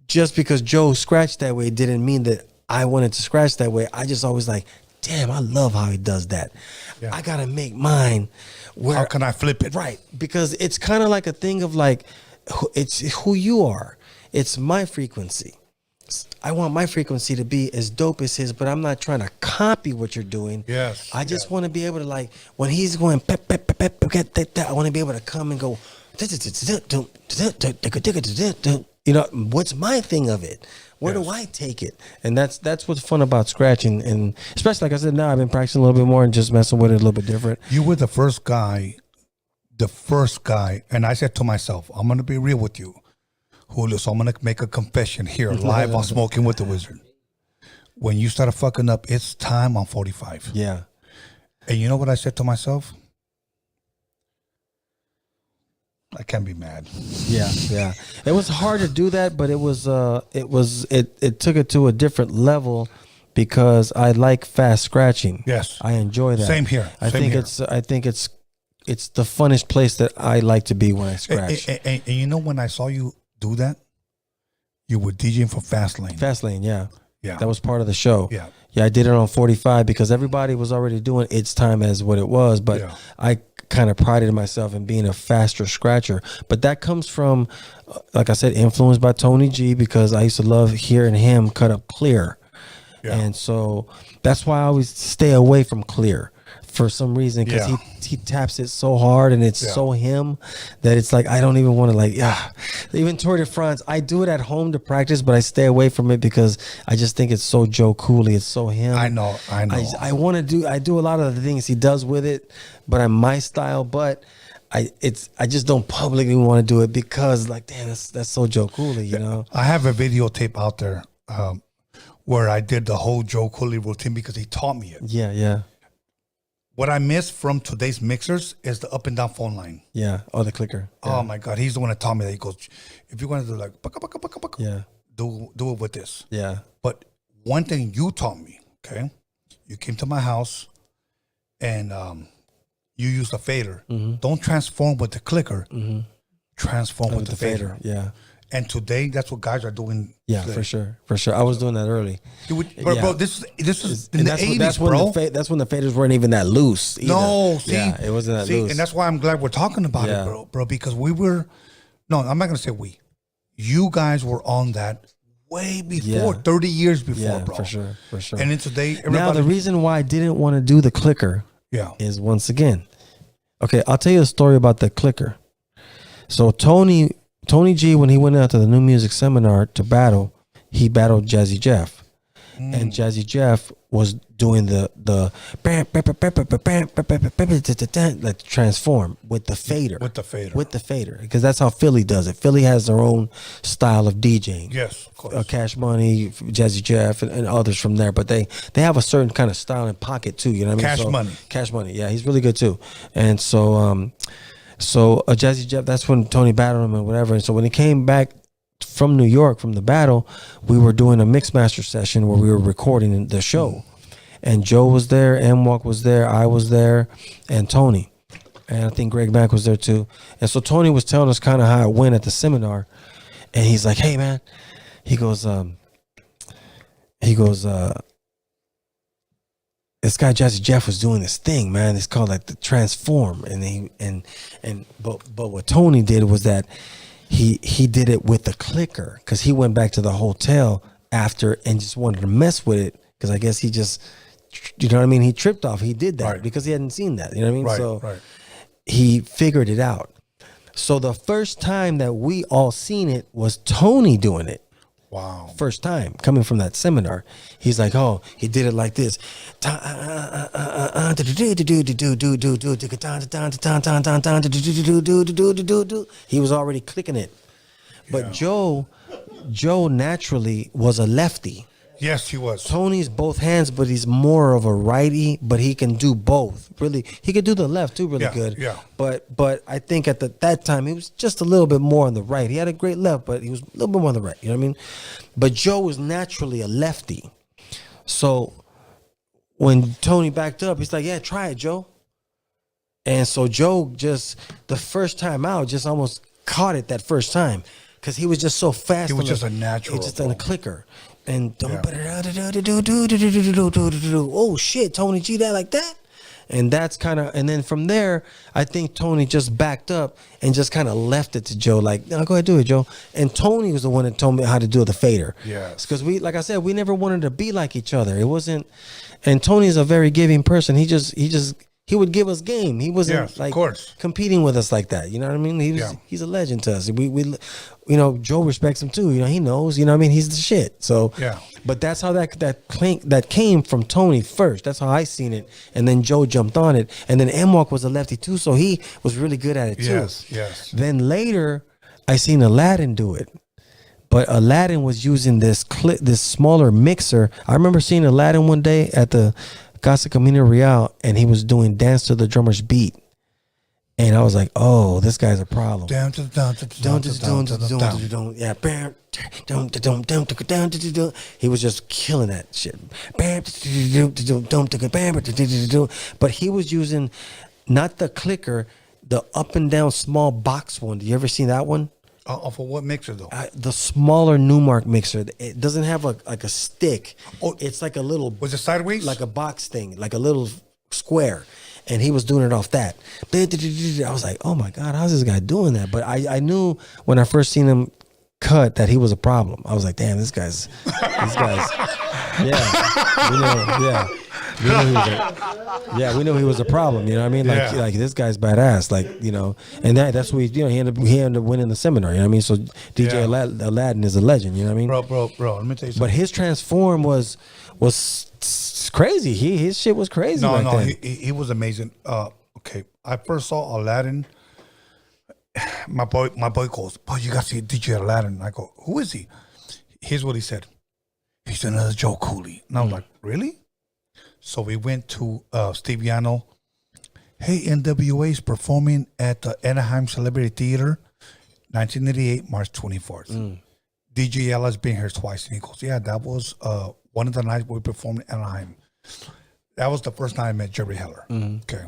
Just because Joe scratched that way didn't mean that I wanted to scratch that way. I just always like, damn, I love how he does that. Yeah. I gotta make mine. How can I flip it? Right, because it's kind of like a thing of like, it's who you are. It's my frequency. I want my frequency to be as dope as his, but I'm not trying to copy what you're doing. Yes. I just want to be able to, like, when he's going, I want to be able to come and go, what's my thing of it? Where do I take it? And that's what's fun about scratching. And especially, like I said, now I've been practicing a little bit more and just messing with it a little bit different. You were the first guy, and I said to myself, I'm going to be real with you, Julio, so I'm going to make a confession here live on Smoking with the Wizard. When you started fucking up, It's Time on 45. Yeah. And you know what I said to myself? I can't be mad. Yeah. It was hard to do that, but it took it to a different level because I like fast scratching. Yes. I enjoy that. Same here. I think it's the funnest place that I like to be when I scratch. And you know when I saw you do that, you were DJing for Fastlane. Fastlane, yeah. Yeah. That was part of the show. Yeah. Yeah, I did it on 45 because everybody was already doing It's Time as what it was, but I kind of prided myself in being a faster scratcher. But that comes from, like I said, influenced by Tony G, because I used to love hearing him cut up clear. Yeah. And so that's why I always stay away from clear for some reason, because he taps it so hard and it's so him that it's like I don't even want to even Tour de France, I do it at home to practice, but I stay away from it because I just think it's so Joe Cooley, it's so him. I know. I do a lot of the things he does with it, but I'm my style, but I just don't publicly want to do it because, like, damn, that's so Joe Cooley, you know. I have a videotape out there where I did the whole Joe Cooley routine because he taught me it. Yeah, yeah. What I miss from today's mixers is the up and down phone line. Yeah. Oh, the clicker. Yeah. Oh my God, he's the one that taught me that. He goes, if you want to do like, Yeah. do it with this. Yeah. But one thing you taught me, okay, you came to my house and you used a fader. Don't transform with the clicker. Transform with the fader. Yeah. And today, that's what guys are doing. Yeah, today. for sure. I was doing that early. Bro, this is in And the 80s, that's bro. That's when the faders weren't even that loose either. No, see, yeah, it wasn't that loose. and that's why I'm glad we're talking about it, bro. Because we were, no, I'm not gonna say we. You guys were on that way before, 30 years before, bro. For sure. And then today, everybody. Now the reason why I didn't want to do the clicker, is once again, okay. I'll tell you a story about the clicker. So Tony G, when he went out to the New Music Seminar to battle, he battled Jazzy Jeff, and Jazzy Jeff was doing the like transform with the fader, because that's how Philly does it. Philly has their own style of DJing. Yes, of course. Cash Money, Jazzy Jeff, and others from there, but they have a certain kind of style and pocket too. You know what I mean? Cash Money, yeah, he's really good too, and so. So Jazzy Jeff, that's when Tony battled him and whatever. And so when he came back from New York from the battle, we were doing a MIXMASTER session where we were recording the show. And Joe was there, M-Walk was there, I was there, and Tony. And I think Greg Mack was there too. And so Tony was telling us kind of how it went at the seminar. And he's like, hey man, he goes, this guy Jazzy Jeff was doing this thing, man. It's called like the transform, but what Tony did was that he did it with the clicker, because he went back to the hotel after and just wanted to mess with it, because I guess he just, you know what I mean, he tripped off. He did that because he hadn't seen that, you know what I mean? So he figured it out. So the first time that we all seen it was Tony doing it. Wow. First time coming from that seminar. He's like, oh, he did it like this. He was already clicking it. But Joe naturally was a lefty. Yes, he was. Tony's both hands, but he's more of a righty, but he can do both. Really, he could do the left too really good. Yeah. But I think at that time, he was just a little bit more on the right. He had a great left, but he was a little bit more on the right. You know what I mean? But Joe was naturally a lefty. So when Tony backed up, he's like, yeah, try it, Joe. And so Joe just, the first time out, just almost caught it that first time, because he was just so fast. He was just a natural. He just on a clicker. And oh shit, Tony G that like that. And that's kind of, and then from there, I think Tony just backed up and just kind of left it to Joe, like, no, go ahead, do it, Joe. And Tony was the one that told me how to do the fader. Yes. Because we, like I said, we never wanted to be like each other. It wasn't, and Tony's a very giving person. He would give us game. He wasn't like competing with us like that. You know what I mean? He's a legend to us. We you know, Joe respects him too. You know, he knows. You know what I mean? He's the shit. So but that's how that came from Tony first. That's how I seen it, and then Joe jumped on it, and then M-Walk was a lefty too, so he was really good at it too. Yes. Then later, I seen Aladdin do it. But Aladdin was using this smaller mixer. I remember seeing Aladdin one day at the Casa Camino Real, and he was doing Dance to the Drummer's Beat. And I was like, oh, this guy's a problem. Down to the down to the down to the down. Yeah, he was just killing that shit. But he was using not the clicker, the up and down small box one. Did you ever see that one? For what mixer though? The smaller Newmark mixer. It doesn't have like a stick. Oh, it's like a little. Was it sideways? Like a box thing, like a little square. And he was doing it off that. I was like, oh my God, how's this guy doing that? But I knew when I first seen him cut that he was a problem. I was like, damn, these guys, we knew he was a problem. You know what I mean? Like this guy's badass. Like, you know, and that's what he ended up winning the seminar. You know what I mean? So DJ Aladdin is a legend. You know what I mean? Bro. Let me tell you something. But his transform was crazy. His shit was crazy. No, he was amazing. Okay, I first saw Aladdin. My boy goes, "Boy, you got to see DJ Aladdin." I go, "Who is he?" Here's what he said. He's another Joe Cooley. And I was like, really? So we went to Steve Yano. Hey, NWA is performing at the Anaheim Celebrity Theater, 1988, March 24th. DJ Yella's been here twice. And he goes, yeah, that was one of the nights we performed in Anaheim. That was the first night I met Jerry Heller. Okay.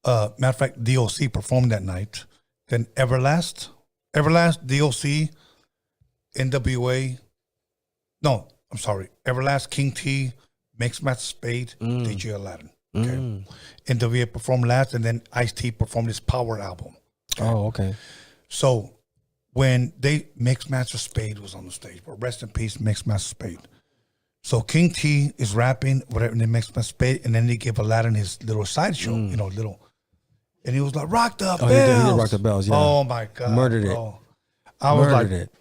Matter of fact, DOC performed that night. Then Everlast, DOC, NWA. No, I'm sorry. Everlast, King T, MIXMASTER Spade, DJ Aladdin. Okay. NWA performed last, and then Ice-T performed his Power album. Okay? Oh, okay. So when MIXMASTER Spade was on the stage, but rest in peace, MIXMASTER Spade. So King T is rapping, whatever, and then MIXMASTER Spade, and then they give Aladdin his little sideshow, and he was like, rock the bells. He did rock the bells, yeah. Oh my God. Murdered bro. it. I was Murdered like, it.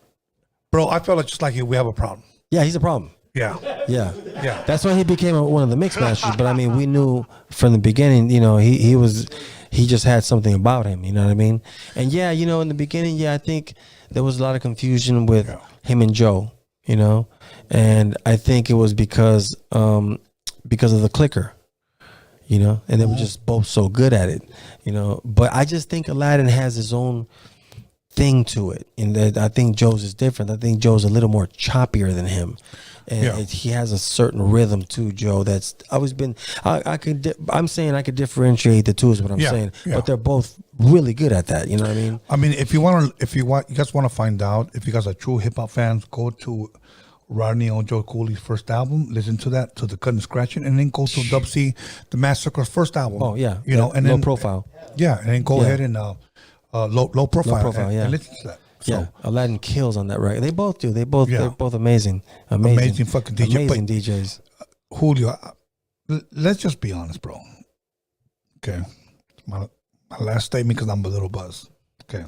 bro, I felt like just like we have a problem. Yeah, he's a problem. Yeah. Yeah. Yeah. That's why he became one of the mix masters. But I mean, we knew from the beginning, he just had something about him, you know what I mean? And yeah, in the beginning, I think there was a lot of confusion with him and Joe, and I think it was because of the clicker, and they were just both so good at it, but I just think Aladdin has his own thing to it, and I think Joe's is different. I think Joe's a little more choppier than him. And he has a certain rhythm too, Joe. That's always been. I'm saying I could differentiate the two is what I'm saying. But they're both really good at that. You know what I mean? I mean, if you guys want to find out, if you guys are true hip hop fans, go to Rodney on Joe Cooley's first album, listen to that, to the cut and scratching, and then go to Dub C, the Massacre's first album. Oh yeah, and low then profile. Yeah, and then go ahead and low profile, and listen to that. So, yeah, Aladdin kills on that record. They both do. They're both amazing. Amazing fucking DJ. Amazing DJs. Julio, let's just be honest, bro. Okay, my last statement because I'm a little buzzed. Okay,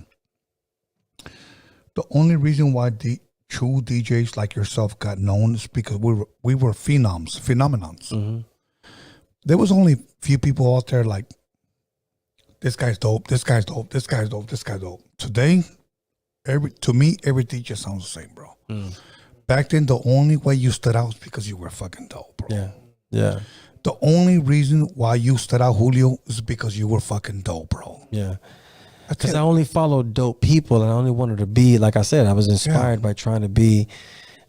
the only reason why the true DJs like yourself got known is because we were phenomenons. Mm-hmm. There was only few people out there like, this guy's dope, this guy's dope, this guy's dope, this guy's dope. Today, to me, every DJ sounds the same, bro. Back then, the only way you stood out was because you were fucking dope, bro. Yeah, yeah. The only reason why you stood out, Julio, is because you were fucking dope, bro. Yeah. Because I only followed dope people, and I only wanted to be, like I said, I was inspired by trying to be.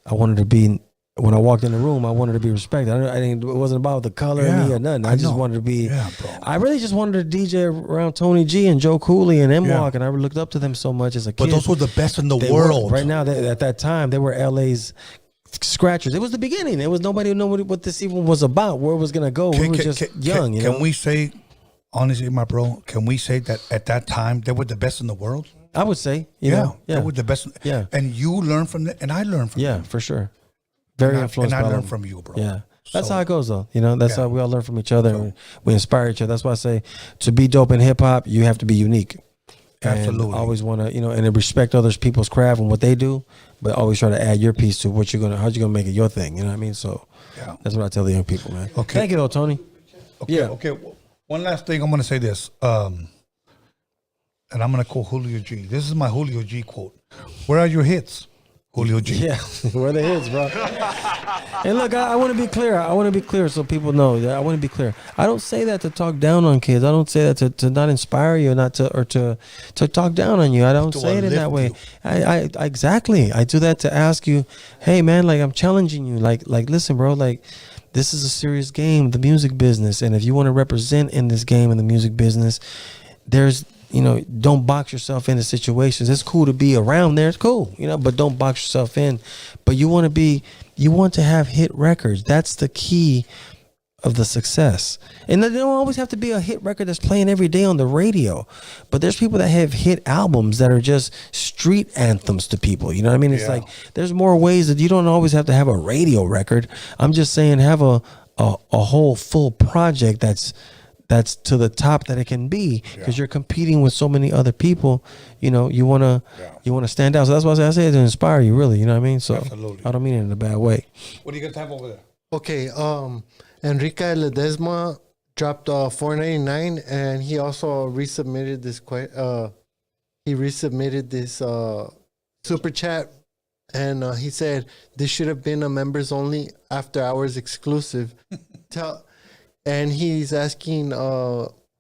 I wanted to be. When I walked in the room, I wanted to be respected. It wasn't about the color of me or nothing. I just wanted to be. Yeah, bro. I really just wanted to DJ around Tony G and Joe Cooley and M-Walk, and I looked up to them so much as a kid. But those were the best in the world. Right now, at that time, they were LA's scratchers. It was the beginning. It was nobody knew what this even was about, where it was gonna go. We were just young. Can we say, honestly, my bro? Can we say that at that time they were the best in the world? I would say, they were the best. Yeah, and you learned from them, and I learned from them. Yeah, for sure. Very influenced. And by I learned them. from you, bro. Yeah. That's how it goes, though. That's how we all learn from each other. And we inspire each other. That's why I say, to be dope in hip hop, you have to be unique. Absolutely. And always want to, and respect other people's craft and what they do, but always try to add your piece to what how you're gonna make it your thing. You know what I mean? So that's what I tell the young people, man. Okay. Thank you, though, Tony. Okay. Okay. One last thing, I'm gonna say this, and I'm gonna quote Julio G. This is my Julio G quote. Where are your hits, Julio G? Yeah, where the hits, bro. And look, I want to be clear. I want to be clear so people know. I want to be clear. I don't say that to talk down on kids. I don't say that to not inspire you, to talk down on you. I don't say it in that way. I exactly. I do that to ask you, hey man, like I'm challenging you. Like listen, bro. Like this is a serious game, the music business, and if you want to represent in this game in the music business, there's. Don't box yourself into situations. It's cool to be around there. It's cool, but don't box yourself in. But you want to have hit records. That's the key of the success. And they don't always have to be a hit record that's playing every day on the radio. But there's people that have hit albums that are just street anthems to people. You know what I mean? It's like there's more ways that you don't always have to have a radio record. I'm just saying have a whole full project that's to the top that it can be, because you're competing with so many other people. You want to stand out. So that's why I say it to inspire you, really. You know what I mean? So absolutely. I don't mean it in a bad way. What do you guys have over there? Okay, Enrique Ledesma dropped $4.99, and he also resubmitted this. He resubmitted this super chat and he said this should have been a members only after hours exclusive. And he's asking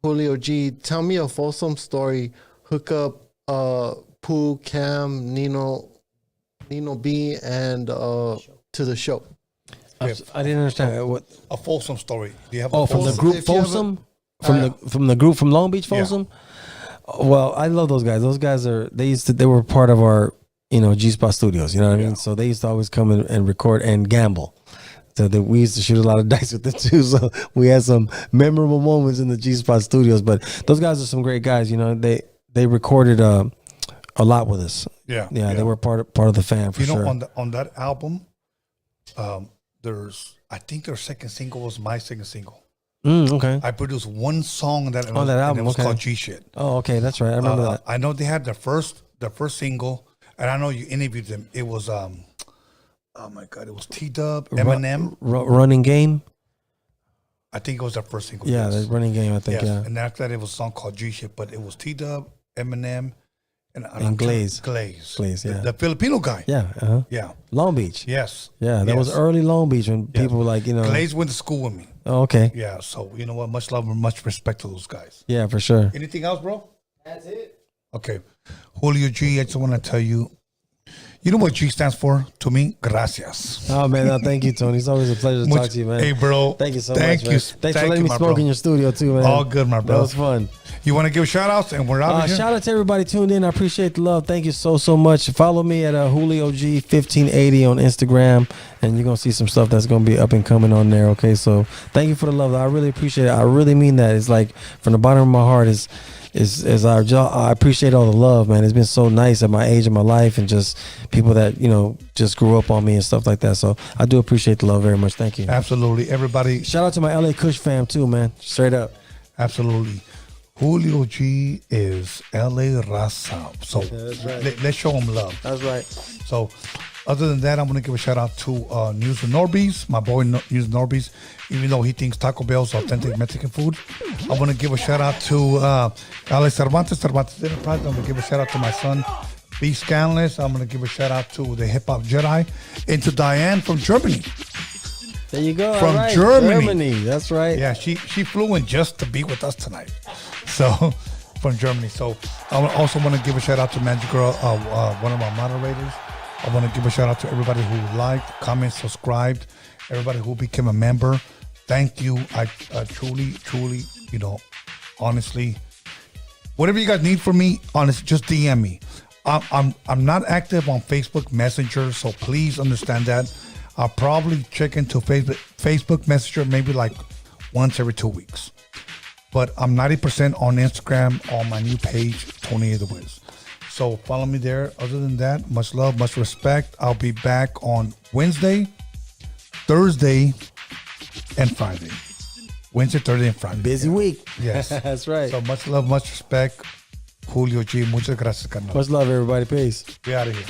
Julio G, tell me a Folsom story. Hook up Pooh, Cam, Nino B, and to the show. I didn't understand what. A Folsom story. Do you have? Oh, from the group If you have Folsom, from the group from Long Beach Folsom. Well, I love those guys. Those guys they were part of our G Spot Studios. You know what I mean? So they used to always come in and record and gamble. So we used to shoot a lot of dice with them too. So we had some memorable moments in the G Spot Studios. But those guys are some great guys. They recorded a lot with us. Yeah. They were part of the fam for sure. On that album, I think their second single was my second single. Okay. I produced one song on that album. And it was called G Shit. Oh, okay, that's right. I remember that. I know they had the first single, and I know you interviewed them. It was oh my God, it was T-Dub, Eminem, Running Game. I think it was their first single. Yeah, the Running Game. I think. Yeah. And after that, it was a song called G Shit, but it was T-Dub, Eminem, and Glaze. Yeah. The Filipino guy. Yeah. Yeah. Long Beach. Yes. Yeah, that was early Long Beach when people were like, Glaze went to school with me. Oh, okay. Yeah, so you know what? Much love and much respect to those guys. Yeah, for sure. Anything else, bro? That's it. Okay. Julio G, I just want to tell you, you know what G stands for? To me, gracias. Oh, man, no, thank you, Tony. It's always a pleasure to talk to you, man. Hey, bro. Thank you so Thank much, you. man. Thanks for letting me smoke in your studio, too, man. All good, my bro. That was fun. You want to give shout-outs, and we're out of here? Shout out to everybody tuned in. I appreciate the love. Thank you so much. Follow me at Julio G 1580 on Instagram, and you're going to see some stuff that's going to be up and coming on there, okay? So thank you for the love. I really appreciate it. I really mean that. It's like from the bottom of my heart is I appreciate all the love, man. It's been so nice at my age of my life, and just people that just grew up on me and stuff like that. So I do appreciate the love very much. Thank you. Absolutely. Everybody. Shout out to my LA Kush fam too, man. Straight up. Absolutely. Julio G is LA Raza. So let's show him love. That's right. So other than that, I'm going to give a shout out to News and Norbies, my boy News and Norbies, even though he thinks Taco Bell is authentic Mexican food. I want to give a shout out to Alex Cervantes Enterprise. I'm going to give a shout out to my son, B-SKANLESS. I'm going to give a shout out to the Hip Hop Jedi, and to Diane from Germany. There you go. From right. Germany. That's right. Yeah, she flew in just to be with us tonight. So, from Germany. So, I also want to give a shout out to Magic Girl, one of our moderators. I want to give a shout out to everybody who liked, commented, subscribed, everybody who became a member. Thank you. I truly, honestly, whatever you guys need from me, honestly, just DM me. I'm not active on Facebook Messenger, so please understand that. I'll probably check into Facebook Messenger maybe like once every 2 weeks. But I'm 90% on Instagram on my new page, Tony the Wiz. So follow me there. Other than that, much love, much respect. I'll be back on Wednesday, Thursday, and Friday. Wednesday, Thursday, and Friday. Busy week. Yes. That's right. So much love, much respect. Julio G. Muchas gracias, carnal. Much love, everybody. Peace. We out of here.